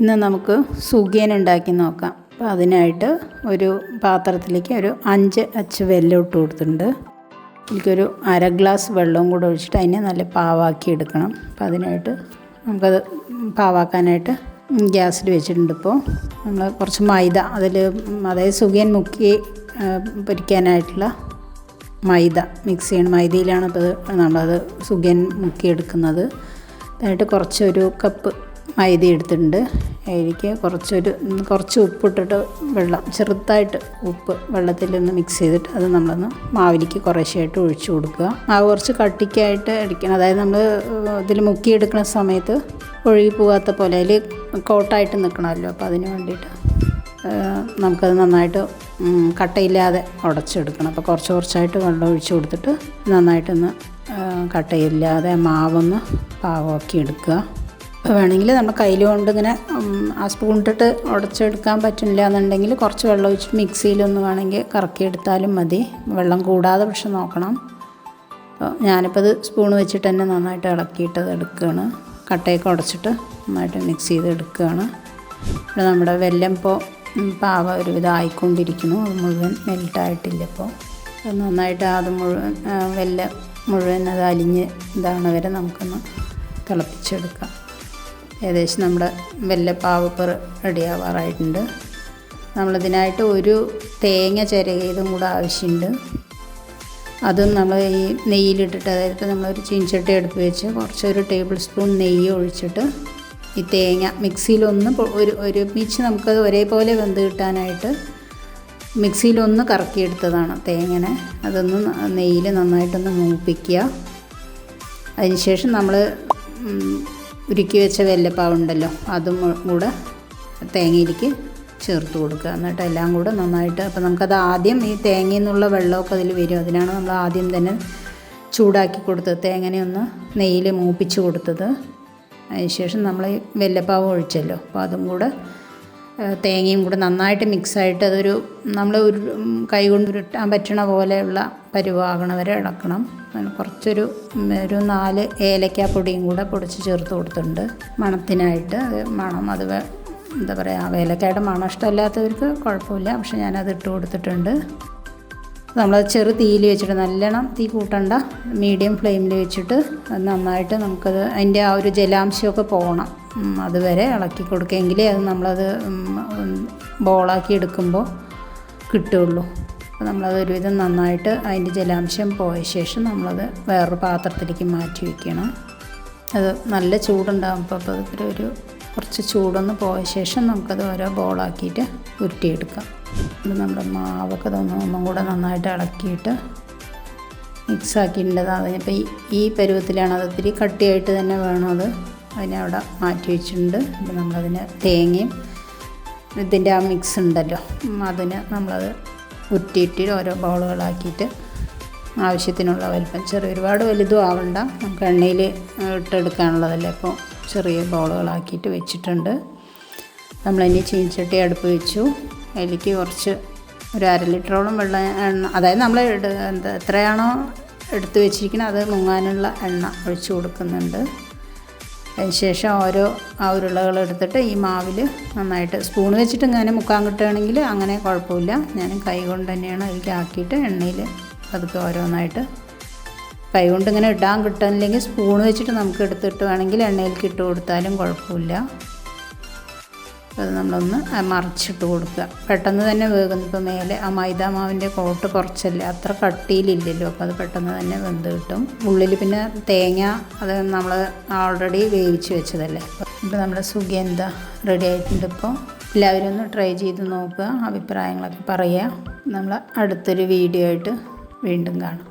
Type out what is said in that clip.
ഇന്ന് നമുക്ക് സുഖിയൻ ഉണ്ടാക്കി നോക്കാം. അപ്പോൾ അതിനായിട്ട് ഒരു പാത്രത്തിലേക്ക് ഒരു 5 അച്ച് വെല്ലം ഇട്ട് കൊടുത്തിട്ടുണ്ട്. എനിക്കൊരു 1/2 ഗ്ലാസ് വെള്ളവും കൂടെ ഒഴിച്ചിട്ട് അതിനെ നല്ല പാവാക്കി എടുക്കണം. അപ്പോൾ അതിനായിട്ട് നമുക്കത് പാവാക്കാനായിട്ട് ഗ്യാസിൽ വെച്ചിട്ടുണ്ട്. ഇപ്പോൾ നമ്മൾ കുറച്ച് മൈദ അതായത് സുഖിയൻ മുക്കി പൊരിക്കാനായിട്ടുള്ള മൈദ മിക്സ് ചെയ്യണം. മൈദയിലാണ് ഇപ്പോൾ നമ്മളത് സുഖിയൻ മുക്കിയെടുക്കുന്നത്. അതിനായിട്ട് കുറച്ചൊരു കപ്പ് മൈദ എടുത്തിട്ടുണ്ട്. അതിലേക്ക് കുറച്ച് ഉപ്പിട്ടിട്ട് ചെറുതായിട്ട് ഉപ്പ് വെള്ളത്തിലൊന്ന് മിക്സ് ചെയ്തിട്ട് അത് നമ്മളൊന്ന് മാവിലേക്ക് കുറേശ്ശായിട്ട് ഒഴിച്ചു കൊടുക്കുക. മാവ് കുറച്ച് കട്ടിക്കായിട്ട് അടിക്കണം. അതായത് നമ്മൾ ഇതിൽ മുക്കിയെടുക്കുന്ന സമയത്ത് ഒഴുകി പോകാത്ത പോലെ അതിൽ കോട്ടായിട്ട് നിൽക്കണമല്ലോ. അപ്പോൾ അതിന് വേണ്ടിയിട്ട് നമുക്കത് നന്നായിട്ട് കട്ടയില്ലാതെ ഉടച്ചെടുക്കണം. അപ്പോൾ കുറച്ചായിട്ട് വെള്ളം ഒഴിച്ച് കൊടുത്തിട്ട് നന്നായിട്ടൊന്ന് കട്ടയില്ലാതെ മാവൊന്ന് പാകമാക്കി എടുക്കുക. അപ്പോൾ വേണമെങ്കിൽ നമ്മൾ കയ്യിൽ കൊണ്ട് ഇങ്ങനെ ആ സ്പൂൺ ഇട്ടിട്ട് ഉടച്ചെടുക്കാൻ പറ്റില്ല എന്നുണ്ടെങ്കിൽ കുറച്ച് വെള്ളം ഒഴിച്ചിട്ട് മിക്സിയിലൊന്ന് വേണമെങ്കിൽ കറക്കിയെടുത്താലും മതി. വെള്ളം കൂടാതെ പക്ഷെ നോക്കണം. അപ്പോൾ ഞാനിപ്പോൾ അത് സ്പൂൺ വെച്ചിട്ട് തന്നെ നന്നായിട്ട് ഇളക്കിയിട്ട് അത് എടുക്കുകയാണ്. കട്ടയൊക്കെ ഉടച്ചിട്ട് നന്നായിട്ട് മിക്സ് ചെയ്ത് എടുക്കുകയാണ്. ഇവിടെ നമ്മുടെ വെല്ലം ഇപ്പോൾ പാവ ഒരുവിധം ആയിക്കൊണ്ടിരിക്കുന്നു. അത് മുഴുവൻ മെൽട്ടായിട്ടില്ല. ഇപ്പോൾ അത് നന്നായിട്ട് അത് മുഴുവൻ അത് അലിഞ്ഞ് ഇതാണ് വരെ നമുക്കൊന്ന് തിളപ്പിച്ചെടുക്കാം. ഏകദേശം നമ്മുടെ വെല്ലപ്പാവ് ഇപ്പോൾ റെഡിയാവാറായിട്ടുണ്ട്. നമ്മളിതിനായിട്ട് ഒരു തേങ്ങ ചിരകിയതും കൂടെ ആവശ്യമുണ്ട്. അതും നമ്മൾ ഈ നെയ്യിലിട്ടിട്ട്, അതായത് നമ്മളൊരു ചീനച്ചട്ടി അടുപ്പ് വെച്ച് കുറച്ചൊരു ടേബിൾ സ്പൂൺ നെയ്യ് ഒഴിച്ചിട്ട് ഈ തേങ്ങ മിക്സിയിലൊന്ന് ഒരുമിച്ച് നമുക്കത് ഒരേപോലെ വെന്ത് കിട്ടാനായിട്ട് മിക്സിയിലൊന്ന് കറക്കിയെടുത്തതാണ് തേങ്ങനെ. അതൊന്ന് നെയ്യിൽ നന്നായിട്ടൊന്ന് മൂപ്പിക്കുക. അതിനുശേഷം നമ്മൾ ഉരുക്കി വെച്ച വെല്ലപ്പാവുണ്ടല്ലോ അതും കൂടെ തേങ്ങയിലേക്ക് ചേർത്ത് കൊടുക്കുക. എന്നിട്ട് എല്ലാം കൂടെ നന്നായിട്ട്, അപ്പോൾ നമുക്കത് ആദ്യം ഈ തേങ്ങയിൽ നിന്നുള്ള വെള്ളമൊക്കെ അതിൽ വരും. അതിനാണ് നമ്മൾ ആദ്യം തന്നെ ചൂടാക്കി കൊടുത്തത്, തേങ്ങനെ ഒന്ന് നെയ്യിൽ മൂപ്പിച്ച് കൊടുത്തത്. അതിനുശേഷം നമ്മൾ ഈ വെല്ലപ്പാവ് ഒഴിച്ചല്ലോ, അപ്പോൾ അതും കൂടെ തേങ്ങയും കൂടെ നന്നായിട്ട് മിക്സായിട്ട് അതൊരു നമ്മൾ കൈ കൊണ്ട് ഉരുട്ടാൻ പറ്റണ പോലെയുള്ള പരുവാകണ വരെ ഇളക്കണം. അതിന് കുറച്ചൊരു 4 ഏലക്കാപ്പൊടിയും കൂടെ പൊടിച്ച് ചേർത്ത് കൊടുത്തിട്ടുണ്ട് മണത്തിനായിട്ട്. അത് മണം എന്താ പറയുക, ഏലക്കായുടെ മണം ഇഷ്ടമല്ലാത്തവർക്ക് കുഴപ്പമില്ല, പക്ഷെ ഞാനത് ഇട്ട് കൊടുത്തിട്ടുണ്ട്. നമ്മളത് ചെറു തീയിൽ വെച്ചിട്ട്, നല്ലോണം തീ കൂട്ടണ്ട, മീഡിയം ഫ്ലെയിമിൽ വെച്ചിട്ട് അത് നന്നായിട്ട് നമുക്കത് അതിൻ്റെ ആ ഒരു ജലാംശമൊക്കെ പോകണം. അതുവരെ ഇളക്കി കൊടുക്കുമെങ്കിലേ അത് നമ്മളത് ബോളാക്കി എടുക്കുമ്പോൾ കിട്ടുള്ളൂ. അപ്പോൾ നമ്മളത് ഒരുവിധം നന്നായിട്ട് അതിൻ്റെ ജലാംശം പോയ ശേഷം നമ്മളത് വേറൊരു പാത്രത്തിലേക്ക് മാറ്റി വയ്ക്കണം. അത് നല്ല ചൂടുണ്ടാകും. അപ്പോൾ ഒരു കുറച്ച് ചൂടൊന്ന് പോയ ശേഷം നമുക്കത് ഓരോ ബോളാക്കിയിട്ട് ഉരുട്ടിയെടുക്കാം. ഇത് നമ്മുടെ മാവൊക്കെ ഒന്നും കൂടെ നന്നായിട്ട് ഇളക്കിയിട്ട് മിക്സാക്കിയിട്ടുണ്ട്. അതിനിപ്പോൾ ഈ പരുവത്തിലാണ്. അത് ഇത്തിരി കട്ടിയായിട്ട് തന്നെ വേണം. അതിനെ അവിടെ മാറ്റി വെച്ചിട്ടുണ്ട്. അപ്പോൾ നമ്മളതിന് തേങ്ങയും ഇതിൻ്റെ ആ മിക്സ് ഉണ്ടല്ലോ അതിന് നമ്മളത് ഉരുട്ടിയിട്ട് ഓരോ ബോളുകളാക്കിയിട്ട് ആവശ്യത്തിനുള്ള വലിപ്പം, ഒരുപാട് വലുതും ആവണ്ട, നമുക്ക് എണ്ണയിൽ ഇട്ടെടുക്കാനുള്ളതല്ലേ. അപ്പോൾ ചെറിയ ബോളുകളാക്കിയിട്ട് വെച്ചിട്ടുണ്ട്. നമ്മളതിന് ചീനച്ചട്ടി അടുപ്പ് വെച്ചു. അതിലേക്ക് കുറച്ച് ഒരു 1/2 ലിറ്ററോളം എണ്ണ, അതായത് നമ്മൾ എത്രയാണോ എടുത്ത് വെച്ചിരിക്കുന്നത് അത് മുങ്ങാനുള്ള എണ്ണ ഒഴിച്ച് കൊടുക്കുന്നുണ്ട്. അതിനുശേഷം ആ ഉരുളകളെടുത്തിട്ട് ഈ മാവിൽ നന്നായിട്ട് സ്പൂൺ വെച്ചിട്ട് ഇങ്ങനെ മുക്കാൻ കിട്ടുകയാണെങ്കിൽ അങ്ങനെ കുഴപ്പമില്ല. ഞാൻ കൈ കൊണ്ട് തന്നെയാണ് അതിലേക്ക് ആക്കിയിട്ട് എണ്ണയിൽ അതൊക്കെ ഓരോന്നായിട്ട് കൈ കൊണ്ട് ഇങ്ങനെ ഇടാൻ കിട്ടുന്നില്ലെങ്കിൽ സ്പൂൺ വെച്ചിട്ട് നമുക്ക് എടുത്തിട്ട് വേണമെങ്കിൽ എണ്ണയിലേക്ക് ഇട്ട് കൊടുത്താലും കുഴപ്പമില്ല. അത് നമ്മളൊന്ന് മറിച്ചിട്ട് കൊടുക്കുക. പെട്ടെന്ന് തന്നെ വേകുന്നു. ഇപ്പോൾ മേലെ ആ മൈദ മാവിൻ്റെ കോട്ട് കുറച്ചല്ലേ, അത്ര കട്ടിയിലില്ലല്ലോ. അപ്പോൾ അത് പെട്ടെന്ന് തന്നെ വെന്ത് കിട്ടും. ഉള്ളിൽ പിന്നെ തേങ്ങ അത് നമ്മൾ ഓൾറെഡി വേവിച്ച് വെച്ചതല്ലേ. ഇപ്പോൾ നമ്മുടെ സുഖിയൻ റെഡി ആയിട്ടുണ്ട്. ഇപ്പോൾ എല്ലാവരും ഒന്ന് ട്രൈ ചെയ്ത് നോക്കുക, അഭിപ്രായങ്ങളൊക്കെ പറയുക. നമ്മൾ അടുത്തൊരു വീഡിയോ ആയിട്ട് വീണ്ടും കാണാം.